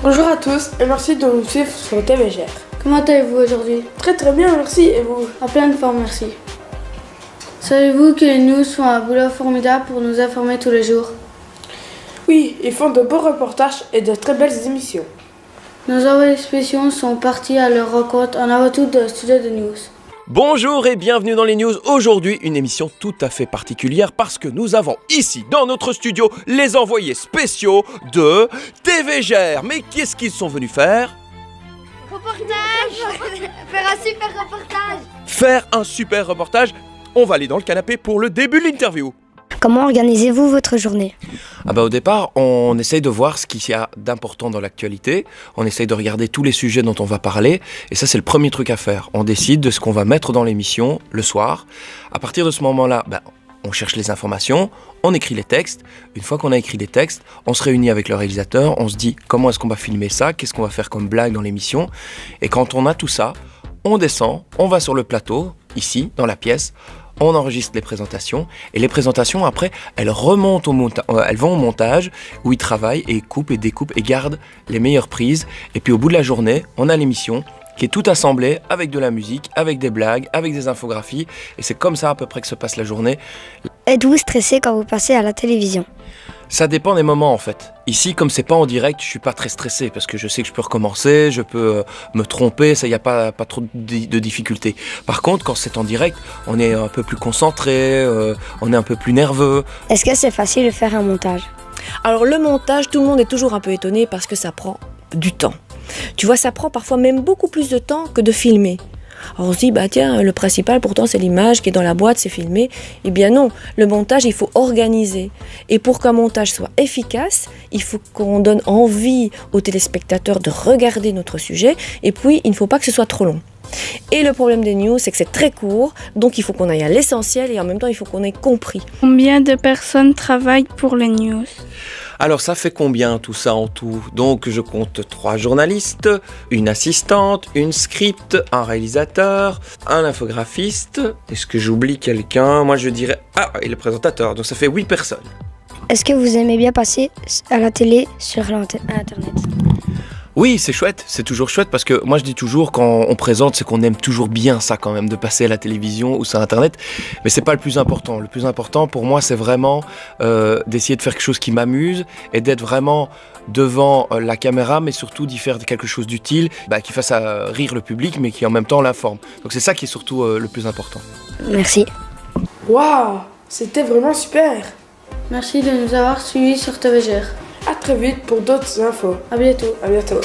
Bonjour à tous et merci de nous suivre sur TVGR. Comment allez-vous aujourd'hui? Très bien, merci. Et vous? En pleine forme, merci. Savez-vous que les news font un boulot formidable pour nous informer tous les jours? Oui, ils font de beaux reportages et de très belles émissions. Nos envoyés spéciaux sont partis à leur rencontre en avant tout de la studio de news. Bonjour et bienvenue dans les news. Aujourd'hui, une émission tout à fait particulière parce que nous avons ici dans notre studio les envoyés spéciaux de TVGR. Mais qu'est-ce qu'ils sont venus faire? Reportage. Faire un super reportage. Faire un super reportage. On va aller dans le canapé pour le début de l'interview. Comment organisez-vous votre journée? Au départ, on essaye de voir ce qu'il y a d'important dans l'actualité. On essaye de regarder tous les sujets dont on va parler. Et ça, c'est le premier truc à faire. On décide de ce qu'on va mettre dans l'émission le soir. À partir de ce moment-là, on cherche les informations, on écrit les textes. Une fois qu'on a écrit les textes, on se réunit avec le réalisateur. On se dit comment est-ce qu'on va filmer ça, qu'est-ce qu'on va faire comme blague dans l'émission. Et quand on a tout ça, on descend, on va sur le plateau, ici, dans la pièce. On enregistre les présentations et les présentations après elles remontent elles vont au montage où ils travaillent et coupent et découpent et gardent les meilleures prises et puis au bout de la journée on a l'émission qui est tout assemblée avec de la musique, avec des blagues, avec des infographies et c'est comme ça à peu près que se passe la journée. Êtes-vous stressé quand vous passez à la télévision? Ça dépend des moments en fait. Ici, comme c'est pas en direct, je suis pas très stressé parce que je sais que je peux recommencer, je peux me tromper, ça y a pas trop de difficultés. Par contre, quand c'est en direct, on est un peu plus concentré, on est un peu plus nerveux. Est-ce que c'est facile de faire un montage? Alors le montage, tout le monde est toujours un peu étonné parce que ça prend du temps. Tu vois, ça prend parfois même beaucoup plus de temps que de filmer. Alors on se dit, tiens, le principal pourtant c'est l'image qui est dans la boîte, c'est filmé. Eh bien non, le montage il faut organiser. Et pour qu'un montage soit efficace, il faut qu'on donne envie aux téléspectateurs de regarder notre sujet. Et puis il ne faut pas que ce soit trop long. Et le problème des news, c'est que c'est très court, donc il faut qu'on aille à l'essentiel et en même temps il faut qu'on ait compris. Combien de personnes travaillent pour les news? Alors ça fait combien tout ça en tout? Donc je compte 3 journalistes, une assistante, une script, un réalisateur, un infographiste. Est-ce que j'oublie quelqu'un? Moi je dirais... et le présentateur, donc ça fait 8 personnes. Est-ce que vous aimez bien passer à la télé sur Internet? Oui, c'est chouette, c'est toujours chouette parce que moi je dis toujours quand on présente c'est qu'on aime toujours bien ça quand même de passer à la télévision ou sur internet, mais c'est pas le plus important. Le plus important pour moi c'est vraiment d'essayer de faire quelque chose qui m'amuse et d'être vraiment devant la caméra mais surtout d'y faire quelque chose d'utile qui fasse rire le public mais qui en même temps l'informe. Donc c'est ça qui est surtout le plus important. Merci. Waouh, c'était vraiment super. Merci de nous avoir suivis sur TVGR. À très vite pour d'autres infos. À bientôt. À bientôt.